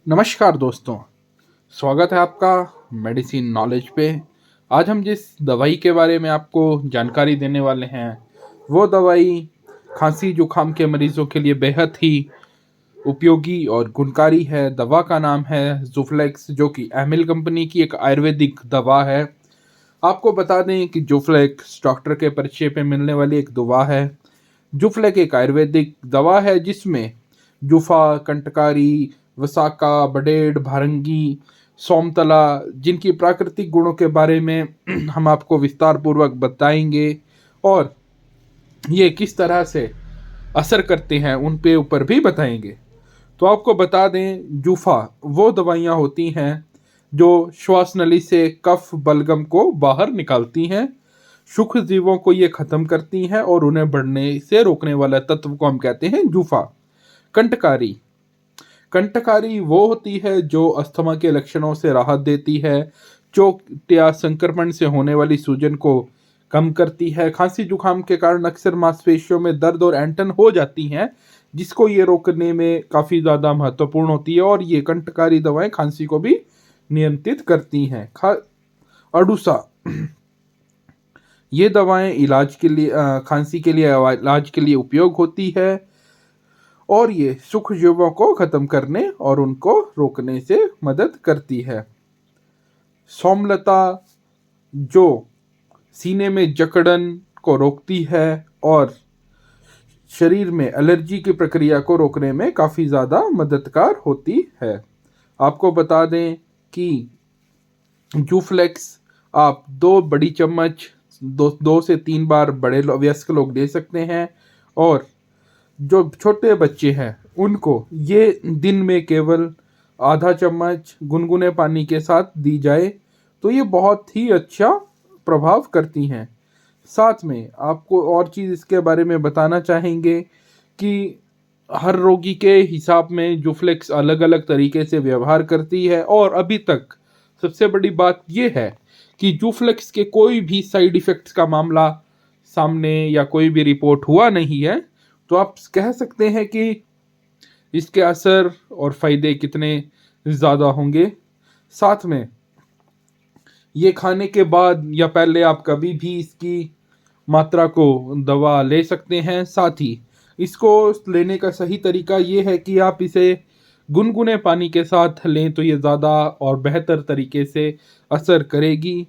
नमस्कार दोस्तों, स्वागत है आपका मेडिसिन नॉलेज पे। आज हम जिस दवाई के बारे में आपको जानकारी देने वाले हैं वो दवाई खांसी जुकाम के मरीजों के लिए बेहद ही उपयोगी और गुणकारी है। दवा का नाम है ज़ोफ्लेक्स, जो कि एमिल कंपनी की एक आयुर्वेदिक दवा है। आपको बता दें कि ज़ोफ्लेक्स डॉक्टर के परिचय पे मिलने वाली एक दवा है। ज़ोफ्लेक्स एक आयुर्वेदिक दवा है जिसमें जुफा, कंटकारी, वसाका, बडेड़, भारंगी, सोमतला जिनकी प्राकृतिक गुणों के बारे में हम आपको विस्तार पूर्वक बताएंगे और ये किस तरह से असर करते हैं उन पे ऊपर भी बताएंगे। तो आपको बता दें, जूफा वो दवाइयाँ होती हैं जो श्वास नली से कफ बलगम को बाहर निकालती हैं। सूक्ष्म जीवों को ये खत्म करती हैं और उन्हें बढ़ने से रोकने वाला तत्व को हम कहते हैं जूफा। कंटकारी कंटकारी वो होती है जो अस्थमा के लक्षणों से राहत देती है, चोट या संक्रमण से होने वाली सूजन को कम करती है। खांसी जुकाम के कारण अक्सर मांसपेशियों में दर्द और ऐंठन हो जाती हैं, जिसको ये रोकने में काफ़ी ज़्यादा महत्वपूर्ण होती है और ये कंटकारी दवाएं खांसी को भी नियंत्रित करती हैं। अडुसा ये दवाएं इलाज के लिए खांसी के लिए इलाज के लिए उपयोग होती है और ये सूक्ष्म जीवों को खत्म करने और उनको रोकने से मदद करती है। सोमलता जो सीने में जकड़न को रोकती है और शरीर में एलर्जी की प्रक्रिया को रोकने में काफ़ी ज़्यादा मददगार होती है। आपको बता दें कि जूफ्लेक्स आप 2 बड़ी चम्मच 2 से 3 बार बड़े वयस्क लोग दे सकते हैं और जो छोटे बच्चे हैं उनको ये दिन में केवल आधा चम्मच गुनगुने पानी के साथ दी जाए तो ये बहुत ही अच्छा प्रभाव करती हैं। साथ में आपको और चीज़ इसके बारे में बताना चाहेंगे कि हर रोगी के हिसाब में जूफ्लेक्स अलग अलग तरीके से व्यवहार करती है और अभी तक सबसे बड़ी बात ये है कि जूफ्लेक्स के कोई भी साइड इफ़ेक्ट्स का मामला सामने या कोई भी रिपोर्ट हुआ नहीं है। तो आप कह सकते हैं कि इसके असर और फ़ायदे कितने ज़्यादा होंगे। साथ में ये खाने के बाद या पहले आप कभी भी इसकी मात्रा को दवा ले सकते हैं। साथ ही इसको लेने का सही तरीका ये है कि आप इसे गुनगुने पानी के साथ लें तो ये ज़्यादा और बेहतर तरीके से असर करेगी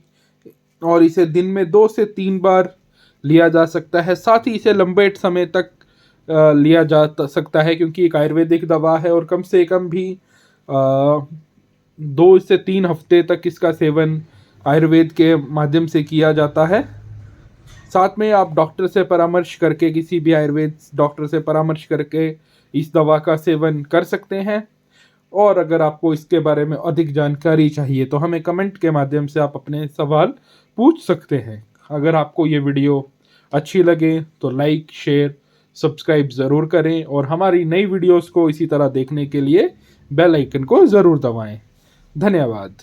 और इसे दिन में 2 से 3 बार लिया जा सकता है। साथ ही इसे लंबे समय तक लिया जा सकता है क्योंकि एक आयुर्वेदिक दवा है और कम से कम भी 2 से 3 हफ्ते तक इसका सेवन आयुर्वेद के माध्यम से किया जाता है। साथ में आप डॉक्टर से परामर्श करके किसी भी आयुर्वेद डॉक्टर से परामर्श करके इस दवा का सेवन कर सकते हैं। और अगर आपको इसके बारे में अधिक जानकारी चाहिए तो हमें कमेंट के माध्यम से आप अपने सवाल पूछ सकते हैं। अगर आपको ये वीडियो अच्छी लगे तो लाइक, शेयर, सब्सक्राइब ज़रूर करें और हमारी नई वीडियोस को इसी तरह देखने के लिए बेल आइकन को ज़रूर दबाएं। धन्यवाद।